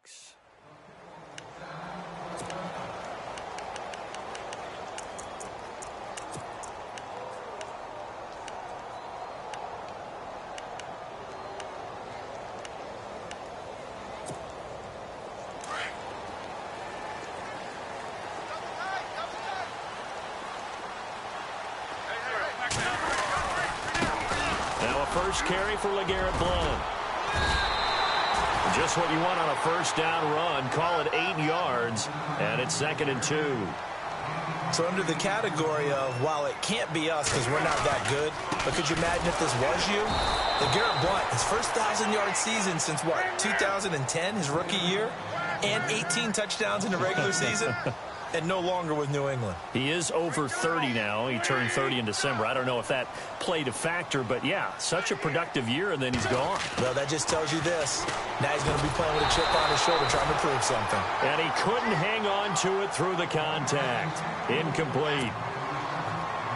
box. First carry for LeGarrette Blount. Just what you want on a first down run. Call it 8 yards, and it's 2nd and 2. So under the category of, while it can't be us because we're not that good, but could you imagine if this was you? LeGarrette Blount, his first 1,000-yard season since, what, 2010, his rookie year? And 18 touchdowns in the regular season? And no longer with New England. He is over 30 now. He turned 30 in December. I don't know if that played a factor, but yeah, such a productive year, and then he's gone. Well, that just tells you this. Now he's going to be playing with a chip on his shoulder trying to prove something. And he couldn't hang on to it through the contact. Incomplete.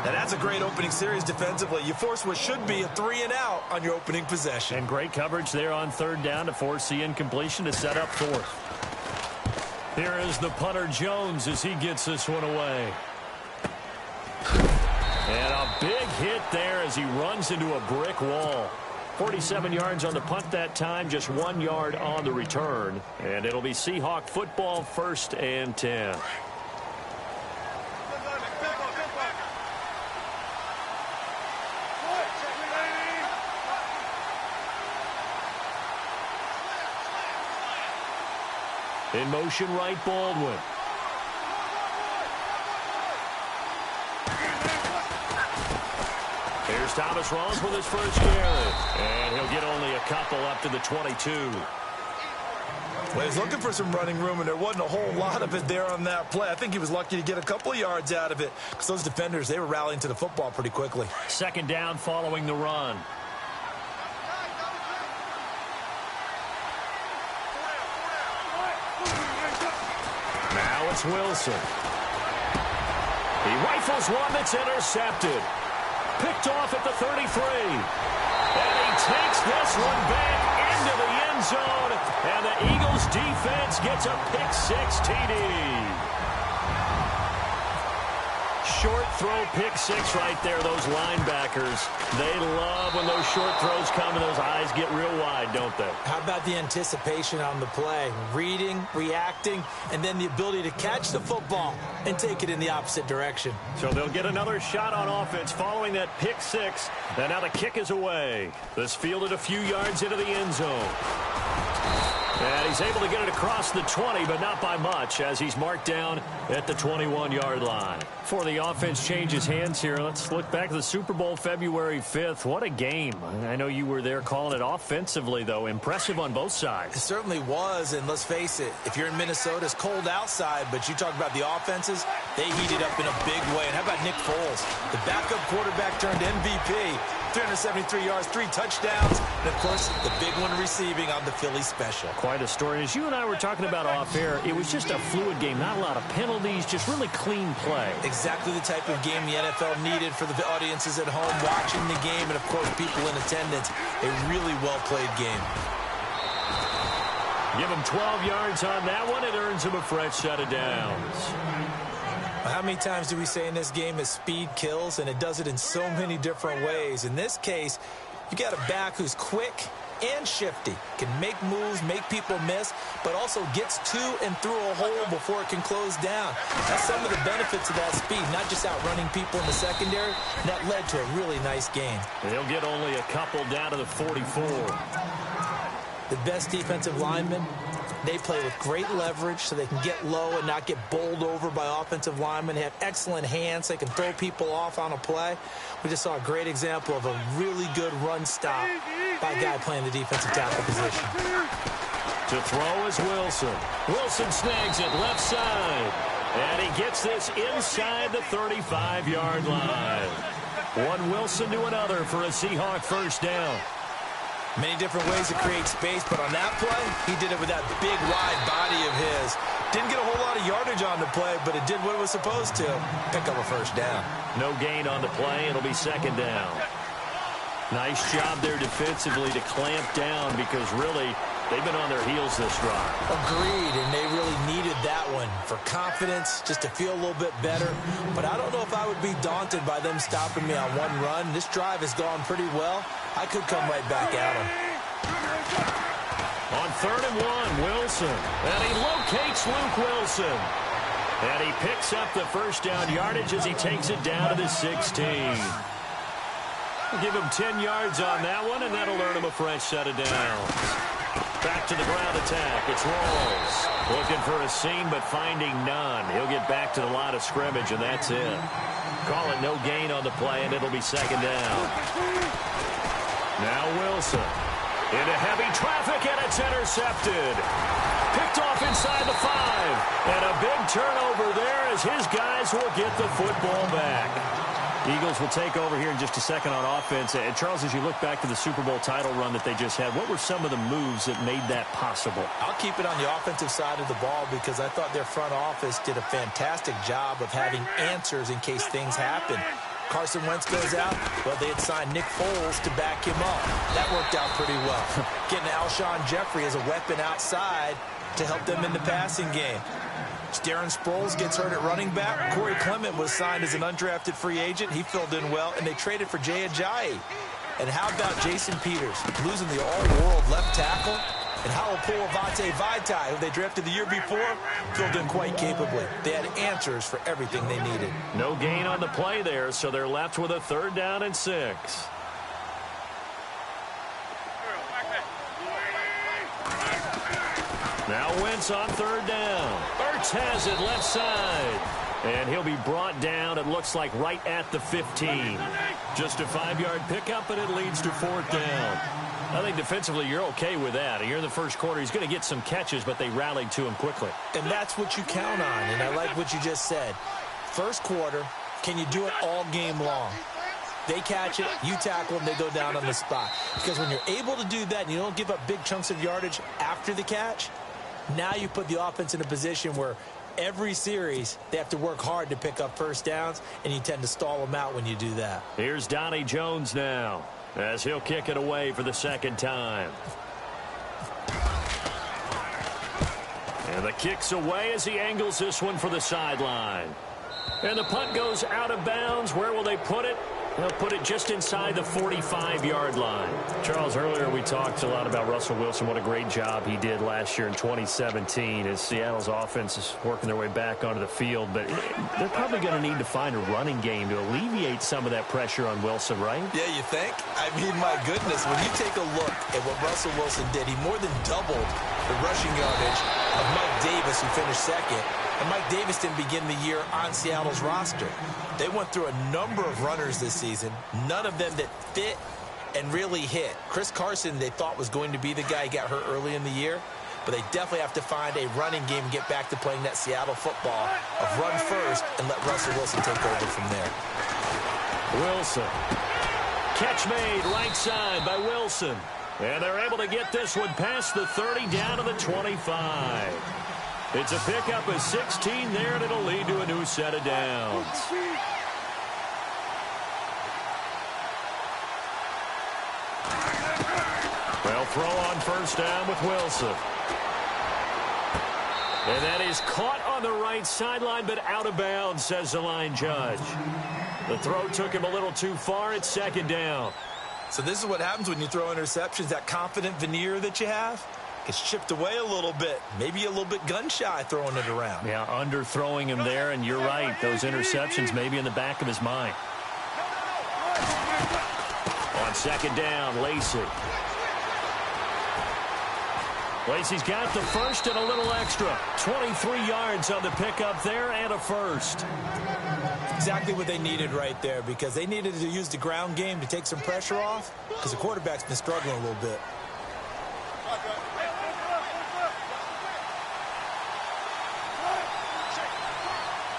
Now that's a great opening series defensively. You force what should be a 3-and-out on your opening possession. And great coverage there on 3rd down to force the incompletion to set up 4th. Here is the punter Jones as he gets this one away. And a big hit there as he runs into a brick wall. 47 yards on the punt that time, just 1 yard on the return. And it'll be Seahawk football, 1st and 10. In motion, right, Baldwin. Here's Thomas Rawls with his first carry. And he'll get only a couple up to the 22. Well, he's looking for some running room, and there wasn't a whole lot of it there on that play. I think he was lucky to get a couple of yards out of it because those defenders, they were rallying to the football pretty quickly. 2nd down following the run. Now it's Wilson. He rifles one that's intercepted. Picked off at the 33. And he takes this one back into the end zone. And the Eagles defense gets a pick-6 TD. Short throw, pick-6 right there. Those linebackers, they love when those short throws come and those eyes get real wide, don't they? How about the anticipation on the play? Reading, reacting, and then the ability to catch the football and take it in the opposite direction. So they'll get another shot on offense following that pick-6. And now the kick is away. This fielded a few yards into the end zone. And he's able to get it across the 20, but not by much, as he's marked down at the 21-yard line. Before the offense changes hands here, let's look back to the Super Bowl February 5th. What a game. I know you were there calling it offensively, though. Impressive on both sides. It certainly was, and let's face it, if you're in Minnesota, it's cold outside, but you talk about the offenses, they heated up in a big way. And how about Nick Foles, the backup quarterback turned MVP, 373 yards, 3 touchdowns, and, of course, the big one receiving on the Philly special. Quite a story. As you and I were talking about off air, it was just a fluid game, not a lot of penalties, just really clean play. Exactly the type of game the NFL needed for the audiences at home watching the game and, of course, people in attendance. A really well-played game. Give him 12 yards on that one. It earns him a fresh set of downs. How many times do we say in this game is speed kills, and it does it in so many different ways. In this case, you got a back who's quick and shifty, can make moves, make people miss, but also gets to and through a hole before it can close down. That's some of the benefits of that speed, not just outrunning people in the secondary. And that led to a really nice game. He'll get only a couple down to the 44. The best defensive linemen, they play with great leverage so they can get low and not get bowled over by offensive linemen. They have excellent hands. They can throw people off on a play. We just saw a great example of a really good run stop by a guy playing the defensive tackle position. To throw is Wilson. Wilson snags it left side. And he gets this inside the 35-yard line. One Wilson to another for a Seahawk first down. Many different ways to create space, but on that play, he did it with that big, wide body of his. Didn't get a whole lot of yardage on the play, but it did what it was supposed to. Pick up a first down. No gain on the play. It'll be second down. Nice job there defensively to clamp down because really They've been on their heels this drive. Agreed, and they really needed that one for confidence, just to feel a little bit better. But I don't know if I would be daunted by them stopping me on one run. This drive has gone pretty well. I could come right back at them. On 3rd and 1, Wilson. And he locates Luke Wilson. And he picks up the first down yardage as he takes it down to the 16. We'll give him 10 yards on that one, and that'll earn him a fresh set of downs. Back to the ground attack. It's Rawls. Looking for a seam, but finding none. He'll get back to the line of scrimmage, and that's it. Call it no gain on the play, and it'll be 2nd down. Now Wilson. Into heavy traffic, and it's intercepted. Picked off inside the 5. And a big turnover there as his guys will get the football back. Eagles will take over here in just a second on offense. And Charles, as you look back to the Super Bowl title run that they just had, what were some of the moves that made that possible? I'll keep it on the offensive side of the ball because I thought their front office did a fantastic job of having answers in case things happen. Carson Wentz goes out. Well, they had signed Nick Foles to back him up. That worked out pretty well. Getting Alshon Jeffrey as a weapon outside to help them in the passing game. Darren Sproles gets hurt at running back. Corey Clement was signed as an undrafted free agent. He filled in well, and they traded for Jay Ajayi. And how about Jason Peters losing the all-world left tackle? And how will Avante Vaitai, who they drafted the year before, filled in quite capably. They had answers for everything they needed. No gain on the play there, so they're left with a 3rd down and 6. Now Wentz on 3rd down. Ertz has it left side. And he'll be brought down, it looks like, right at the 15. Just a 5-yard pickup, and it leads to 4th down. I think defensively you're okay with that. Here in the first quarter, he's going to get some catches, but they rallied to him quickly. And that's what you count on, and I like what you just said. First quarter, can you do it all game long? They catch it, you tackle them, they go down on the spot. Because when you're able to do that and you don't give up big chunks of yardage after the catch, now you put the offense in a position where every series they have to work hard to pick up first downs, and you tend to stall them out when you do that. Here's Donnie Jones now as he'll kick it away for the 2nd time. And the kick's away as he angles this one for the sideline. And the punt goes out of bounds. Where will they put it? They'll put it just inside the 45-yard line. Charles, earlier we talked a lot about Russell Wilson, what a great job he did last year in 2017 as Seattle's offense is working their way back onto the field. But they're probably going to need to find a running game to alleviate some of that pressure on Wilson, right? Yeah, you think? I mean, my goodness, when you take a look at what Russell Wilson did, he more than doubled the rushing yardage of Mike Davis, who finished 2nd. And Mike Davis didn't begin the year on Seattle's roster. They went through a number of runners this season, none of them that fit and really hit. Chris Carson, they thought was going to be the guy who got hurt early in the year, but they definitely have to find a running game and get back to playing that Seattle football of run first and let Russell Wilson take over from there. Wilson. Catch made right side by Wilson. And they're able to get this one past the 30 down to the 25. It's a pickup of 16 there, and it'll lead to a new set of downs. They'll throw on first down with Wilson. And that is caught on the right sideline, but out of bounds, says the line judge. The throw took him a little too far. It's 2nd down. So this is what happens when you throw interceptions, that confident veneer that you have. It's chipped away a little bit, maybe a little bit gun-shy throwing it around. Yeah, underthrowing him there, and you're right. Those interceptions may be in the back of his mind. On 2nd down, Lacy. Lacy's got the first and a little extra. 23 yards on the pickup there and a first. Exactly what they needed right there because they needed to use the ground game to take some pressure off because the quarterback's been struggling a little bit.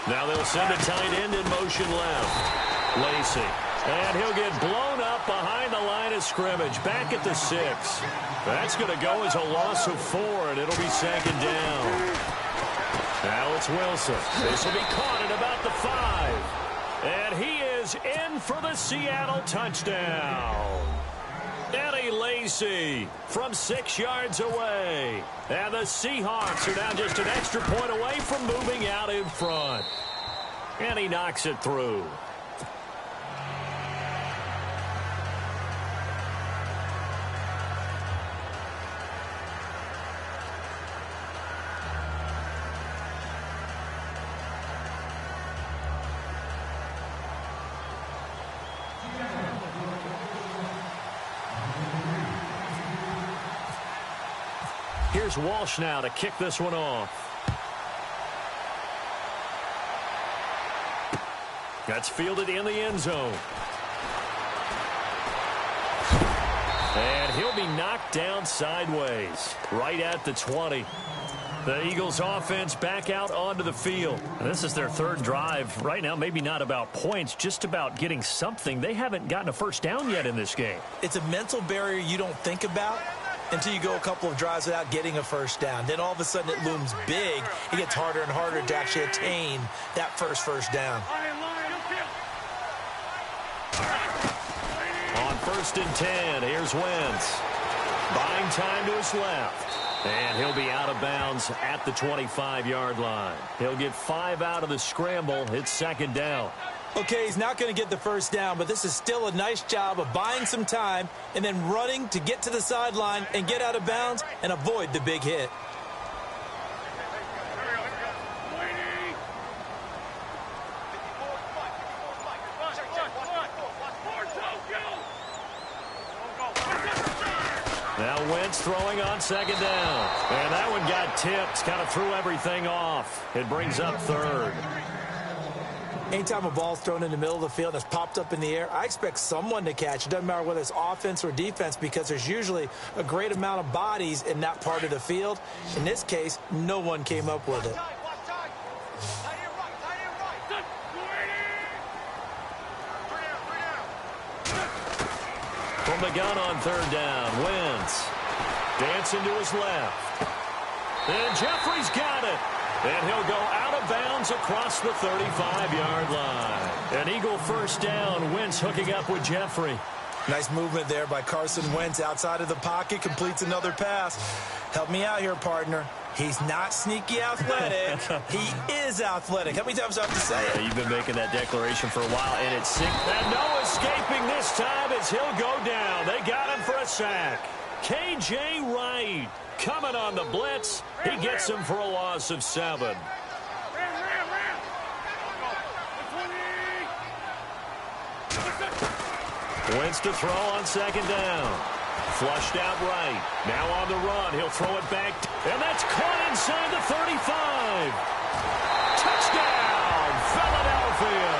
Now they'll send a tight end in motion left. Lacy. And he'll get blown up behind the line of scrimmage. Back at the 6. That's going to go as a loss of 4, and it'll be 2nd down. Now it's Wilson. This will be caught at about the 5. And he is in for the Seattle touchdown. And he Ray Lacy from 6 yards away. And the Seahawks are now just an extra point away from moving out in front. And he knocks it through. Here's Walsh now to kick this one off. That's fielded in the end zone. And he'll be knocked down sideways, right at the 20. The Eagles offense back out onto the field. This is their third drive. Right now, maybe not about points, just about getting something. They haven't gotten a first down yet in this game. It's a mental barrier you don't think about until you go a couple of drives without getting a first down. Then all of a sudden it looms big. It gets harder and harder to actually attain that first down. On 1st and 10, here's Wentz. Buying time to his left. And he'll be out of bounds at the 25-yard line. He'll get 5 out of the scramble. It's 2nd down. Okay, he's not going to get the first down, but this is still a nice job of buying some time and then running to get to the sideline and get out of bounds and avoid the big hit. Now Wentz throwing on 2nd down. And that one got tipped, kind of threw everything off. It brings up 3rd. Anytime a ball's thrown in the middle of the field that's popped up in the air, I expect someone to catch. It doesn't matter whether it's offense or defense because there's usually a great amount of bodies in that part of the field. In this case, no one came up with it. From the gun on 3rd down, Wentz dancing to his left. And Jeffrey's got it. And he'll go out of bounds across the 35-yard line. An Eagle first down. Wentz hooking up with Jeffrey. Nice movement there by Carson Wentz outside of the pocket. Completes another pass. Help me out here, partner. He's not sneaky athletic. He is athletic. How many times do I have to say it? You've been making that declaration for a while, and it's sick. And no escaping this time as he'll go down. They got him for a sack. K.J. Wright coming on the blitz. He gets him for a loss of 7. Wentz to throw on 2nd down. Flushed out right. Now on the run. He'll throw it back. And that's caught inside the 35. Touchdown, Philadelphia.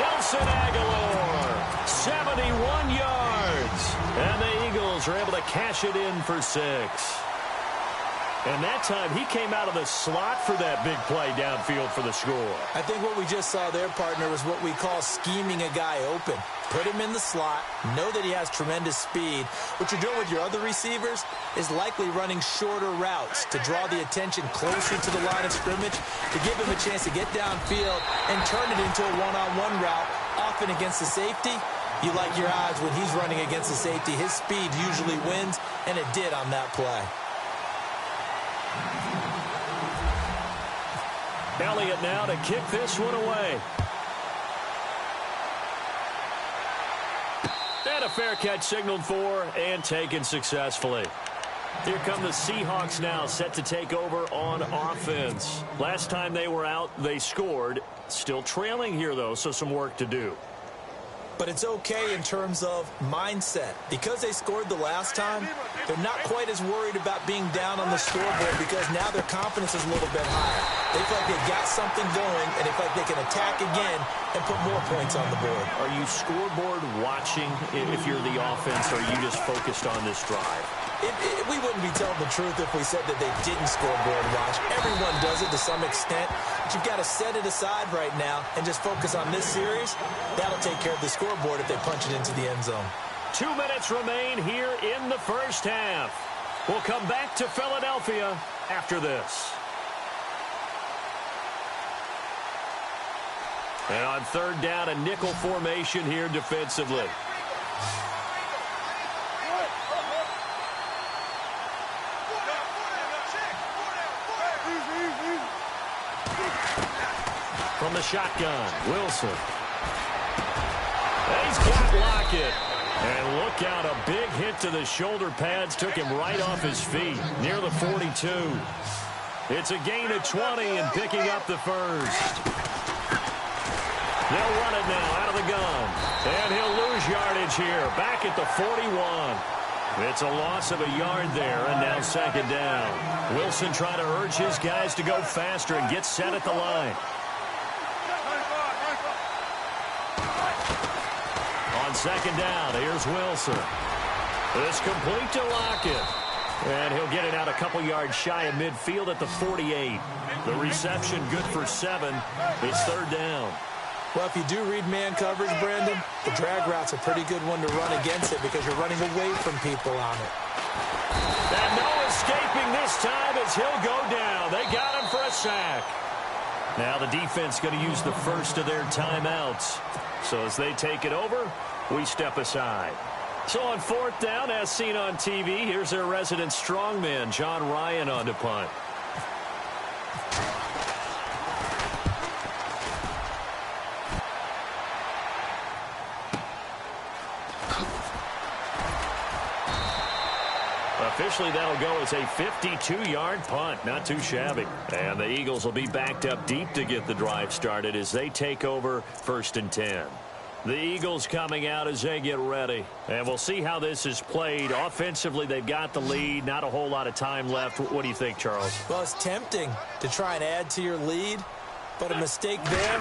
Nelson Aguilar, 71 yards. And the Eagles are able to cash it in for 6. And that time, he came out of the slot for that big play downfield for the score. I think what we just saw there, partner, was what we call scheming a guy open. Put him in the slot, know that he has tremendous speed. What you're doing with your other receivers is likely running shorter routes to draw the attention closer to the line of scrimmage, to give him a chance to get downfield and turn it into a one-on-one route, often against the safety. You like your odds when he's running against the safety. His speed usually wins, and it did on that play. Elliott now to kick this one away. And a fair catch signaled for and taken successfully. Here come the Seahawks now, set to take over on offense. Last time they were out, they scored. Still trailing here, though, so some work to do. But it's okay in terms of mindset. Because they scored the last time, they're not quite as worried about being down on the scoreboard because now their confidence is a little bit higher. They feel like they've got something going, and they feel like they can attack again and put more points on the board. Are you scoreboard watching if you're the offense, or are you just focused on this drive? We wouldn't be telling the truth if we said that they didn't scoreboard watch. Everyone does it to some extent, but you've got to set it aside right now and just focus on this series. That'll take care of the scoreboard if they punch it into the end zone. 2 minutes remain here in the first half. We'll come back to Philadelphia after this. And on 3rd down, a nickel formation here defensively. from the shotgun. Wilson. He's got Lockett. And look out, a big hit to the shoulder pads took him right off his feet, near the 42. It's a gain of 20 and picking up the first. They'll run it now out of the gun. And he'll lose yardage here, back at the 41. It's a loss of a yard there, and now second down. Wilson trying to urge his guys to go faster and get set at the line. On second down, here's Wilson. It's complete to Lockett. And he'll get it out a couple yards shy of midfield at the 48. The reception good for 7. It's third down. Well, if you do read man coverage, Brandon, the drag route's a pretty good one to run against it because you're running away from people on it. And no escaping this time as he'll go down. They got him for a sack. Now the defense going to use the first of their timeouts. So as they take it over, we step aside. So on fourth down, as seen on TV, here's their resident strongman, John Ryan, on to punt. Officially, that'll go as a 52-yard punt. Not too shabby. And the Eagles will be backed up deep to get the drive started as they take over first and 10. The Eagles coming out as they get ready. And we'll see how this is played. Offensively, they've got the lead. Not a whole lot of time left. What do you think, Charles? Well, it's tempting to try and add to your lead. But a mistake there,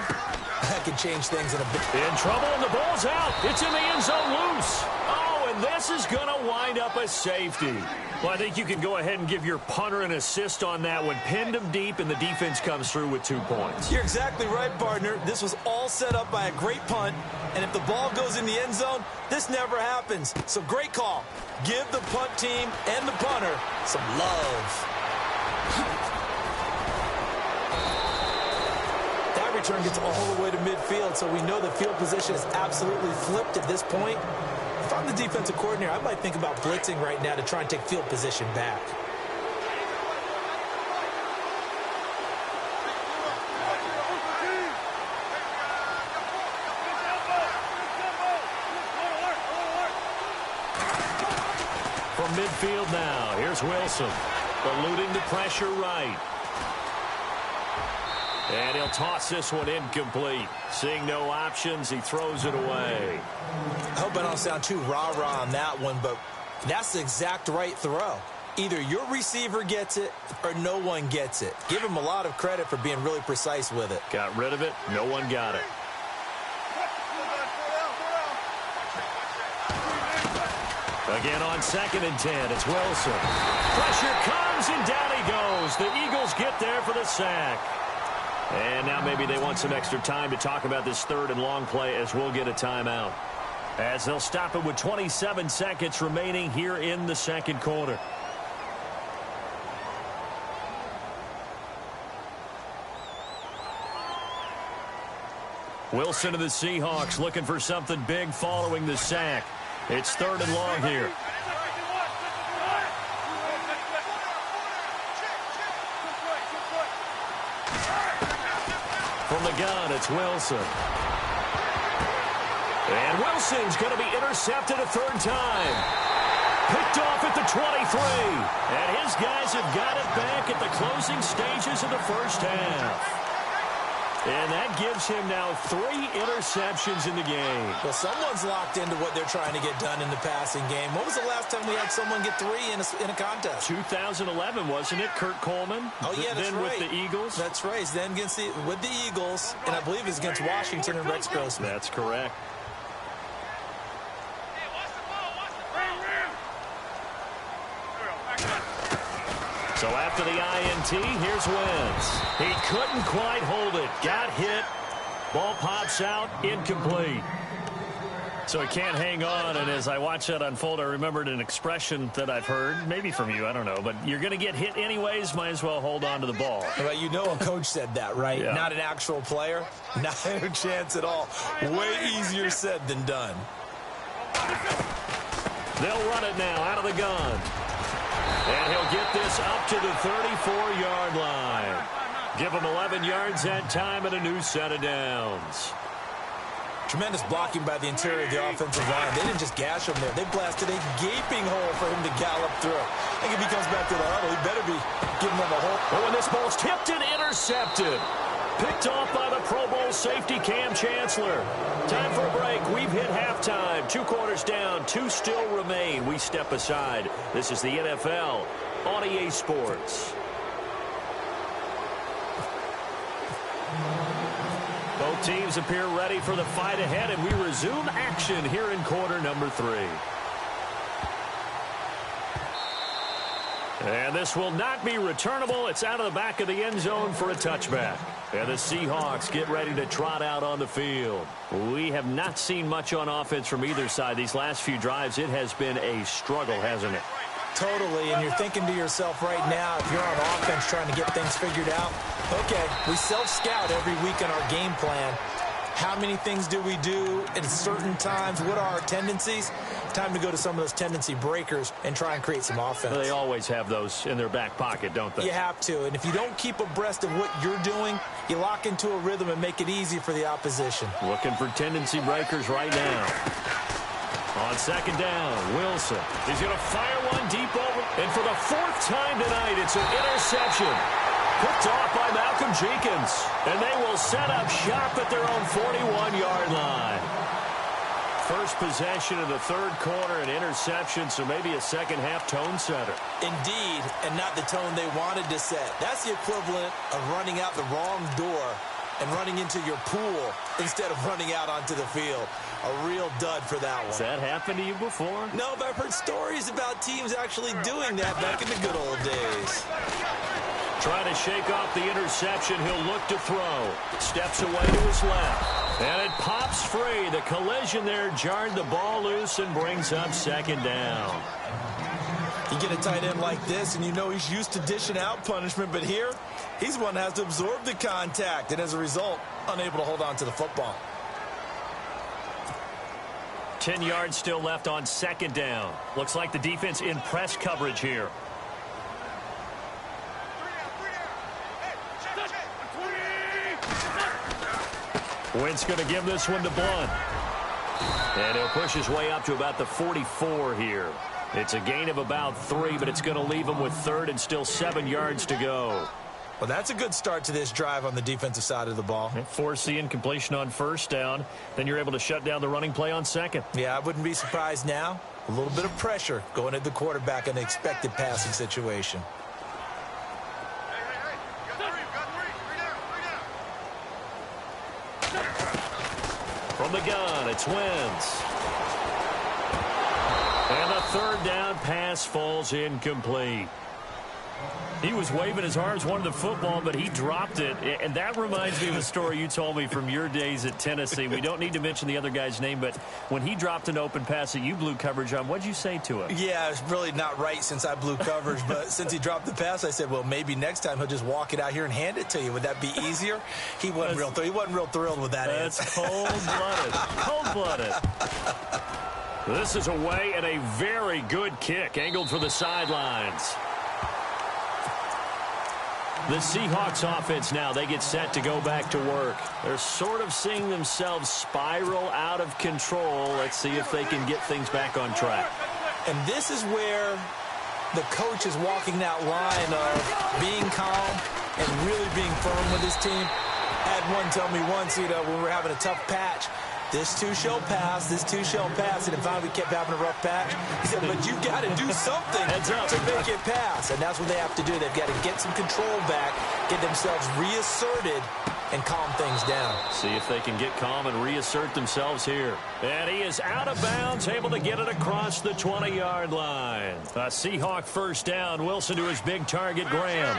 that could change things in a bit. In trouble, and the ball's out. It's in the end zone loose. Oh, and this is going to wind up a safety. Well, I think you can go ahead and give your punter an assist on that one. Pinned him deep, and the defense comes through with 2 points. You're exactly right, partner. This was all set up by a great punt. And if the ball goes in the end zone, this never happens. So great call. Give the punt team and the punter some love. Return gets all the way to midfield, so we know the field position is absolutely flipped at this point. If I'm the defensive coordinator, I might think about blitzing right now to try and take field position back. From midfield now, here's Wilson, eluding the pressure right. And he'll toss this one incomplete. Seeing no options, he throws it away. I hope I don't sound too rah-rah on that one, but that's the exact right throw. Either your receiver gets it or no one gets it. Give him a lot of credit for being really precise with it. Got rid of it. No one got it. Again on second and 10, it's Wilson. Pressure comes, and down he goes. The Eagles get there for the sack. And now maybe they want some extra time to talk about this third and long play as we'll get a timeout. As they'll stop it with 27 seconds remaining here in the second quarter. Wilson of the Seahawks looking for something big following the sack. It's third and long here. From the gun, it's Wilson. And Wilson's going to be intercepted a third time. Picked off at the 23. And his guys have got it back at the closing stages of the first half. And that gives him now 3 interceptions in the game. Well, someone's locked into what they're trying to get done in the passing game. When was the last time we had someone get 3 in a contest? 2011, wasn't it? Kurt Coleman? Oh, yeah, that's then right. With the Eagles? That's right. Then with the Eagles, and I believe it's against Washington and Rex Grossman. That's correct. So after the INT, here's Wentz. He couldn't quite hold it. Got hit. Ball pops out. Incomplete. So he can't hang on, and as I watch that unfold, I remembered an expression that I've heard, maybe from you, I don't know, but you're going to get hit anyways, might as well hold on to the ball. Well, you know a coach said that, right? Yeah. Not an actual player. Not a chance at all. Way easier said than done. They'll run it now out of the gun. And he'll get this up to the 34-yard line. Give them 11 yards that time and a new set of downs. Tremendous blocking by the interior of the offensive line. They didn't just gash him there. They blasted a gaping hole for him to gallop through. I think if he comes back to the huddle, he better be giving them a hole. Oh, and this ball's tipped and intercepted. Picked off by the Pro Bowl safety Cam Chancellor. Time for a break. We've hit halftime. 2 quarters down. 2 still remain. We step aside. This is the NFL on EA Sports. Both teams appear ready for the fight ahead, and we resume action here in quarter number 3. And this will not be returnable. It's out of the back of the end zone for a touchback. And the Seahawks get ready to trot out on the field. We have not seen much on offense from either side. These last few drives, it has been a struggle, hasn't it? Totally, and you're thinking to yourself right now, if you're on offense trying to get things figured out, okay, we self-scout every week in our game plan. How many things do we do at certain times? What are our tendencies? Time to go to some of those tendency breakers and try and create some offense. They always have those in their back pocket, don't they? You have to, and if you don't keep abreast of what you're doing, you lock into a rhythm and make it easy for the opposition. Looking for tendency breakers right now. On second down, Wilson. He's going to fire one deep over. And for the 4th time tonight, it's an interception. Picked off by Malcolm Jenkins. And they will set up shop at their own 41-yard line. First possession of the 3rd quarter, an interception, so maybe a second-half tone setter. Indeed, and not the tone they wanted to set. That's the equivalent of running out the wrong door and running into your pool instead of running out onto the field. A real dud for that one. Has that happened to you before? No, but I've heard stories about teams actually doing that back in the good old days. Trying to shake off the interception. He'll look to throw. Steps away to his left. And it pops free. The collision there jarred the ball loose and brings up second down. You get a tight end like this, and you know he's used to dishing out punishment, but here, he's one that has to absorb the contact, and as a result, unable to hold on to the football. 10 yards still left on second down. Looks like the defense in press coverage here. Wentz going to give this one to Blunt. And he'll push his way up to about the 44 here. It's a gain of about 3, but it's going to leave him with 3rd and still 7 yards to go. Well, that's a good start to this drive on the defensive side of the ball. Force the incompletion on first down. Then you're able to shut down the running play on second. Yeah, I wouldn't be surprised now. A little bit of pressure going at the quarterback in an expected passing situation. From the gun, it's Wentz. And the 3rd down pass falls incomplete. He was waving his arms, wanted the football, but he dropped it. And that reminds me of a story you told me from your days at Tennessee. We don't need to mention the other guy's name, but when he dropped an open pass that you blew coverage on, what'd you say to him? Yeah, it's really not right since I blew coverage, but since he dropped the pass, I said, well, maybe next time he'll just walk it out here and hand it to you. Would that be easier? He wasn't real thrilled with that answer. That's cold-blooded. Cold-blooded. This is away and a very good kick, angled for the sidelines. The Seahawks offense now, they get set to go back to work. They're sort of seeing themselves spiral out of control. Let's see if they can get things back on track. And this is where the coach is walking that line of being calm and really being firm with his team. I had one tell me once, when we were having a tough patch, this too shall pass, this too shall pass, and finally we kept having a rough patch. He said, but you've got to do something to make it pass, and that's what they have to do. They've got to get some control back, get themselves reasserted, and calm things down. See if they can get calm and reassert themselves here. And he is out of bounds, able to get it across the 20-yard line. A Seahawk first down. Wilson to his big target, Graham.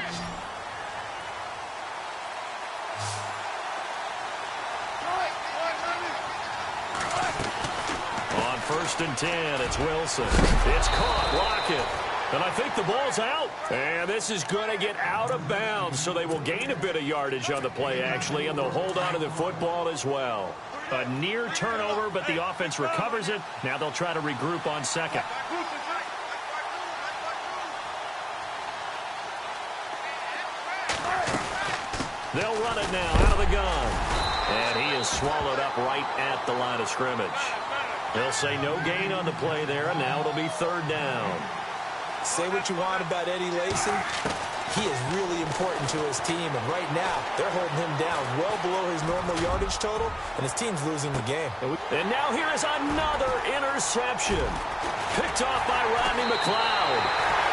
On 1st and 10, it's Wilson. It's caught. Lockett. And I think the ball's out. And this is going to get out of bounds, so they will gain a bit of yardage on the play, actually, and they'll hold on to the football as well. A near turnover, but the offense recovers it. Now they'll try to regroup on second. They'll run it now out of the gun. And he is swallowed up right at the line of scrimmage. They'll say no gain on the play there, and now it'll be third down. Say what you want about Eddie Lacy. He is really important to his team, and right now they're holding him down well below his normal yardage total, and his team's losing the game. And now here is another interception. Picked off by Rodney McLeod.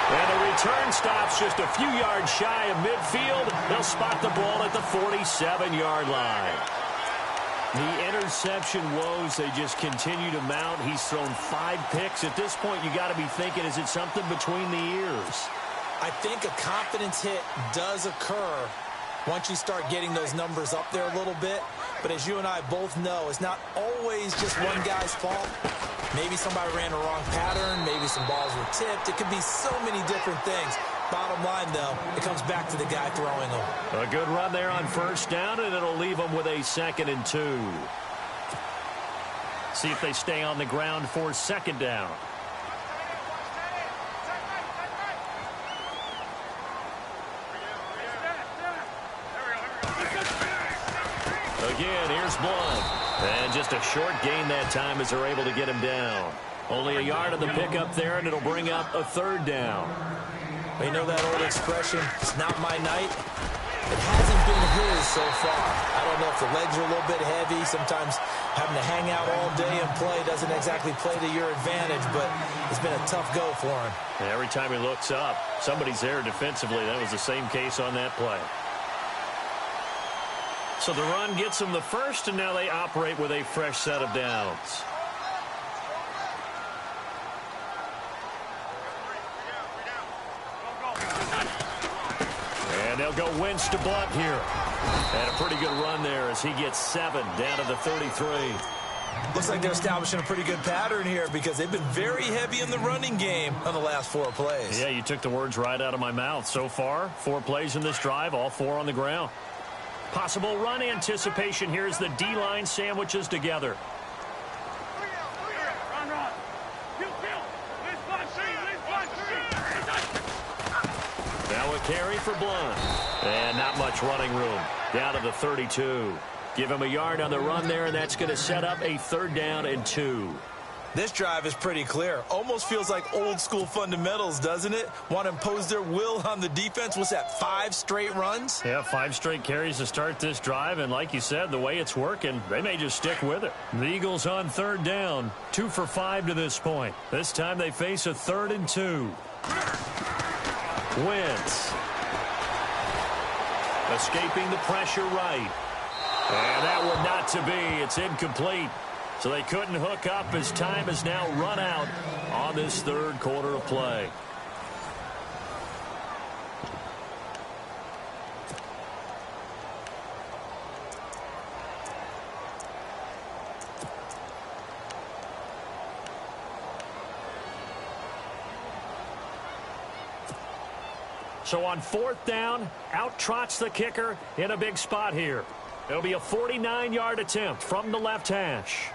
And the return stops just a few yards shy of midfield. They'll spot the ball at the 47-yard line. The interception woes, they just continue to mount. He's thrown 5 picks. At this point, you got to be thinking, is it something between the ears? I think a confidence hit does occur once you start getting those numbers up there a little bit. But as you and I both know, it's not always just one guy's fault. Maybe somebody ran the wrong pattern. Maybe some balls were tipped. It could be so many different things. Bottom line, though, it comes back to the guy throwing them. A good run there on first down, and it'll leave them with a 2nd and 2. See if they stay on the ground for 2nd down. Again, here's Blunt. And just a short gain that time as they're able to get him down. Only a yard on the pickup there, and it'll bring up a 3rd down. You know that old expression, it's not my night? It hasn't been his so far. I don't know if the legs are a little bit heavy. Sometimes having to hang out all day and play doesn't exactly play to your advantage, but it's been a tough go for him. And every time he looks up, somebody's there defensively. That was the same case on that play. So the run gets them the first, and now they operate with a fresh set of downs. And they'll go Wentz to Blunt here. And a pretty good run there as he gets 7 down to the 33. Looks like they're establishing a pretty good pattern here because they've been very heavy in the running game on the last 4 plays. Yeah, you took the words right out of my mouth. So far, 4 plays in this drive, all 4 on the ground. Possible run anticipation here as the D-line sandwiches together. Now a carry for Blunt. And not much running room. Down to the 32. Give him a yard on the run there, and that's going to set up a 3rd down and 2. This drive is pretty clear. Almost feels like old school fundamentals, doesn't it? Want to impose their will on the defense. What's that, 5 straight runs? Yeah, 5 straight carries to start this drive. And like you said, the way it's working, they may just stick with it. The Eagles on 3rd down. 2 for 5 to this point. This time they face a 3rd and 2. Wentz. Escaping the pressure right. And that one not to be. It's incomplete. So they couldn't hook up as time has now run out on this 3rd quarter of play. So on 4th down, out trots the kicker in a big spot here. It'll be a 49-yard attempt from the left hash.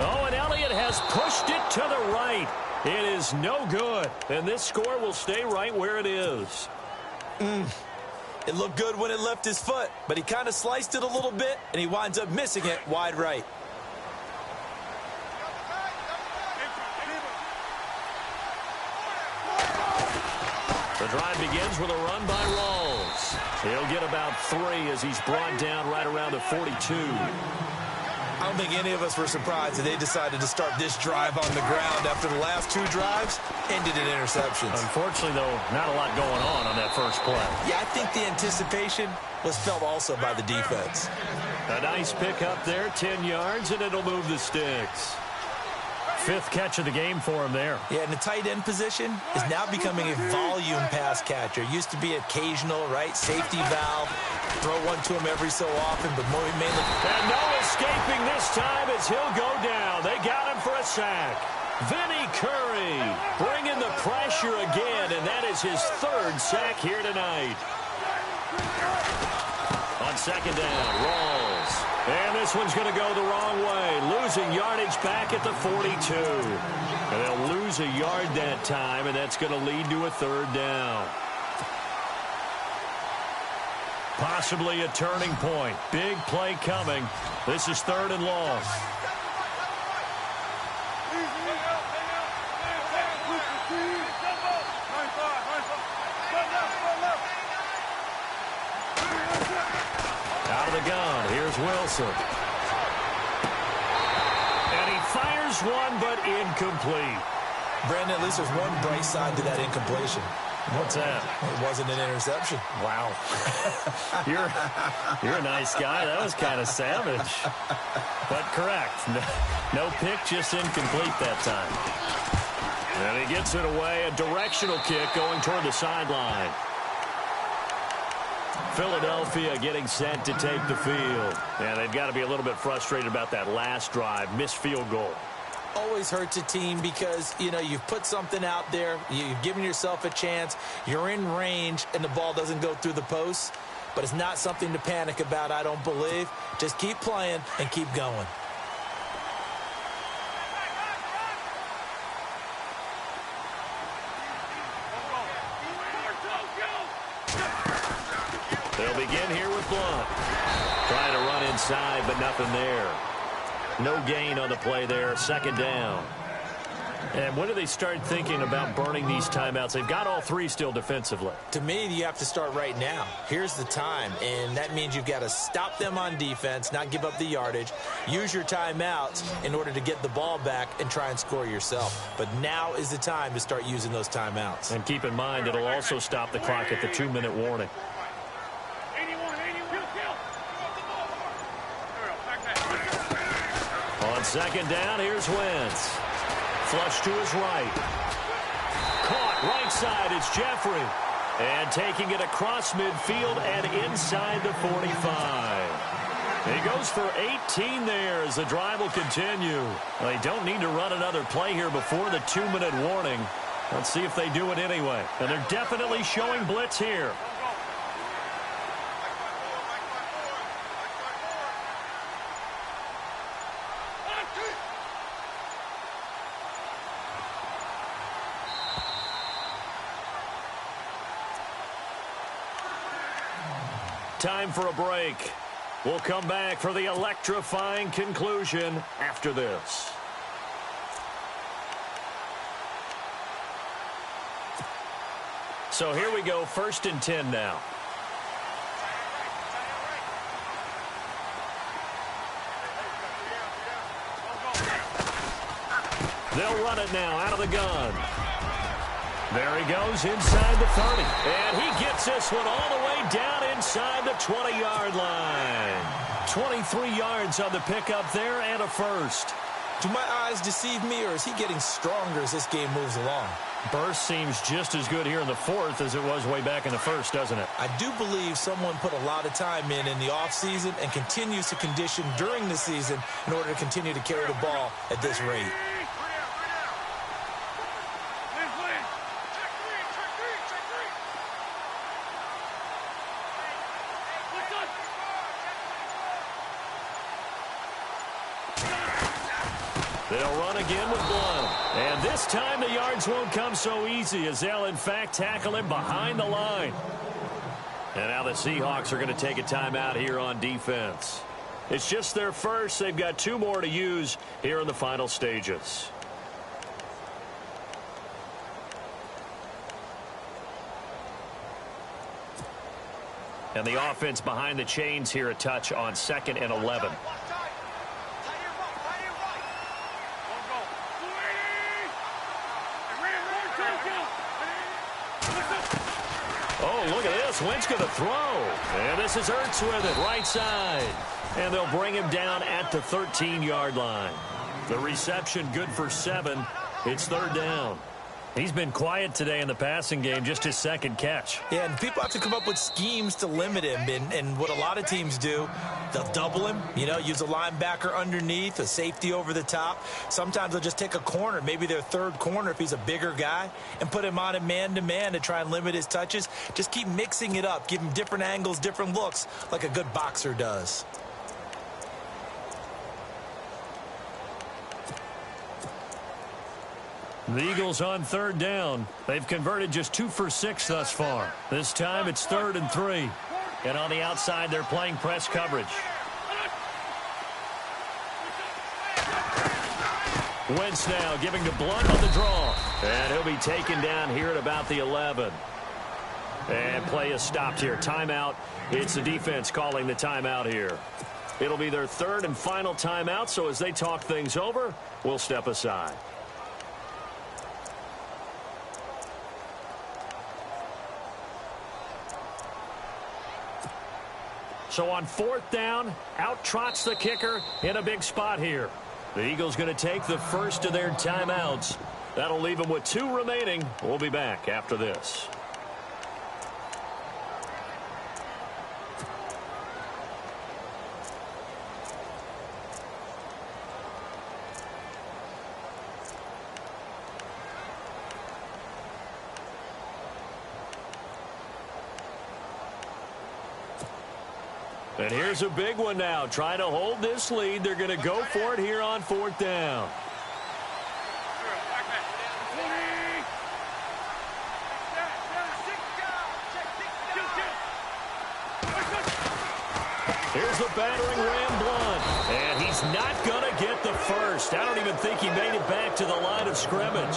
Oh, and Elliott has pushed it to the right. It is no good, and this score will stay right where it is. It looked good when it left his foot, but he kind of sliced it a little bit, and he winds up missing it wide right. The drive begins with a run by Rawls. He'll get about 3 as he's brought down right around the 42. I don't think any of us were surprised that they decided to start this drive on the ground after the last 2 drives ended in interceptions. Unfortunately, though, not a lot going on that first play. Yeah, I think the anticipation was felt also by the defense. A nice pick up there, 10 yards, and it'll move the sticks. 5th catch of the game for him there. Yeah, and the tight end position is now becoming a volume pass catcher. Used to be occasional, right? Safety valve. Throw one to him every so often, but more mainly. And no escaping this time as he'll go down. They got him for a sack. Vinny Curry bringing the pressure again, and that is his 3rd sack here tonight. On 2nd down, Rawls. And this one's going to go the wrong way, losing yardage back at the 42. And they'll lose a yard that time, and that's going to lead to a third down. Possibly a turning point. Big play coming. This is 3rd and long. Out of the gun, here's Wilson. And he fires one, but incomplete. Brandon, at least there's one bright side to that incompletion. What's that? It wasn't an interception. Wow. You're a nice guy. That was kind of savage. But correct. No pick, just incomplete that time. And he gets it away. A directional kick going toward the sideline. Philadelphia getting set to take the field. And they've got to be a little bit frustrated about that last drive. Missed field goal. Always hurts a team because, you know, you've put something out there. You've given yourself a chance. You're in range, and the ball doesn't go through the posts. But it's not something to panic about, I don't believe. Just keep playing and keep going. They'll begin here with Blunt. Trying to run inside, but nothing there. No gain on the play there. 2nd down. And when do they start thinking about burning these timeouts? They've got all 3 still defensively. To me, you have to start right now. Here's the time, and that means you've got to stop them on defense, not give up the yardage, use your timeouts in order to get the ball back and try and score yourself. But now is the time to start using those timeouts. And keep in mind, it'll also stop the clock at the 2-minute warning. On 2nd down, here's Wentz. Flush to his right. Caught right side, it's Jeffrey. And taking it across midfield and inside the 45. He goes for 18 there as the drive will continue. Well, they don't need to run another play here before the 2-minute warning. Let's see if they do it anyway. And they're definitely showing blitz here. Time for a break. We'll come back for the electrifying conclusion after this. So here we go, 1st and 10 now. They'll run it now out of the gun. There he goes inside the 30. And he gets this one all the way down inside the 20-yard line. 23 yards on the pickup there and a first. Do my eyes deceive me, or is he getting stronger as this game moves along? Burst seems just as good here in the 4th as it was way back in the 1st, doesn't it? I do believe someone put a lot of time in the offseason and continues to condition during the season in order to continue to carry the ball at this rate. They'll run again with Blunt. And this time the yards won't come so easy as they'll, in fact, tackle him behind the line. And now the Seahawks are going to take a timeout here on defense. It's just their first. They've got 2 more to use here in the final stages. And the offense behind the chains here a touch on 2nd and 11. Oh, look at this. Wentz going to throw. And this is Ertz with it, right side. And they'll bring him down at the 13-yard line. The reception good for 7. It's 3rd down. He's been quiet today in the passing game, just his 2nd catch. Yeah, and people have to come up with schemes to limit him. And what a lot of teams do, they'll double him, you know, use a linebacker underneath, a safety over the top. Sometimes they'll just take a corner, maybe their 3rd corner if he's a bigger guy, and put him on a man-to-man to try and limit his touches. Just keep mixing it up, give him different angles, different looks, like a good boxer does. The Eagles on third down. They've converted just 2 for 6 thus far. This time it's 3rd and 3. And on the outside, they're playing press coverage. Wentz now giving to Blunt on the draw. And he'll be taken down here at about the 11. And play is stopped here. Timeout. It's the defense calling the timeout here. It'll be their 3rd and final timeout, so as they talk things over, we'll step aside. So on 4th down, out trots the kicker in a big spot here. The Eagles going to take the first of their timeouts. That'll leave them with 2 remaining. We'll be back after this. And here's a big one now. Trying to hold this lead. They're going to go for it here on 4th down. Here's the battering ram Blunt. And he's not going to get the first. I don't even think he made it back to the line of scrimmage.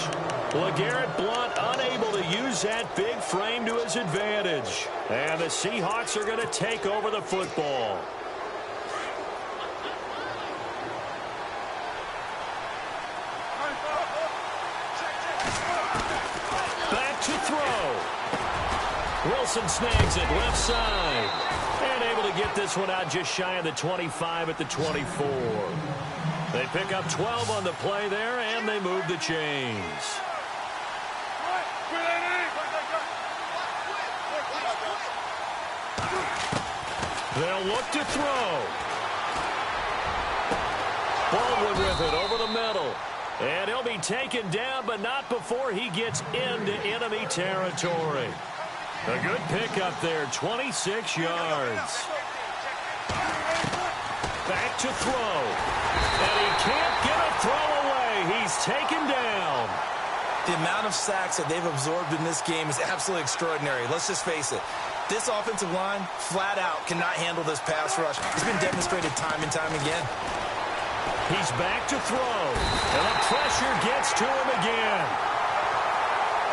LeGarrette Blunt unable to use that big frame to his advantage. And the Seahawks are going to take over the football. Back to throw. Wilson snags it left side. And able to get this one out just shy of the 25 at the 24. They pick up 12 on the play there, and they move the chains. They'll look to throw. Baldwin with it over the middle. And he'll be taken down, but not before he gets into enemy territory. A good pickup there, 26 yards. Back to throw. And he can't get a throw away. He's taken down. The amount of sacks that they've absorbed in this game is absolutely extraordinary. Let's just face it. This offensive line, flat out, cannot handle this pass rush. It's been demonstrated time and time again. He's back to throw. And the pressure gets to him again.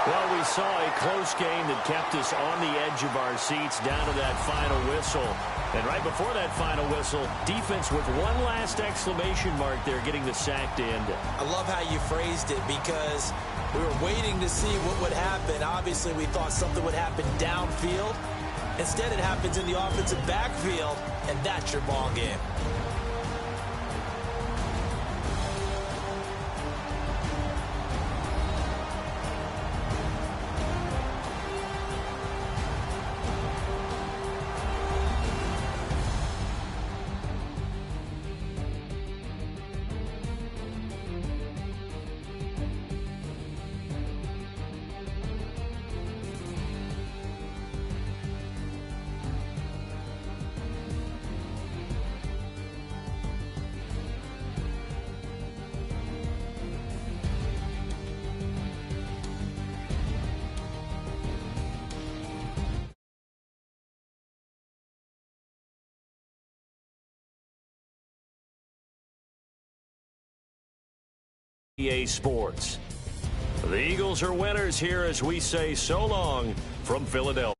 Well, we saw a close game that kept us on the edge of our seats down to that final whistle. And right before that final whistle, defense with one last exclamation mark there, getting the sack to end it. I love how you phrased it, because we were waiting to see what would happen. Obviously, we thought something would happen downfield. Instead, it happens in the offensive backfield, and that's your ball game. EA Sports. The Eagles are winners here as we say so long from Philadelphia.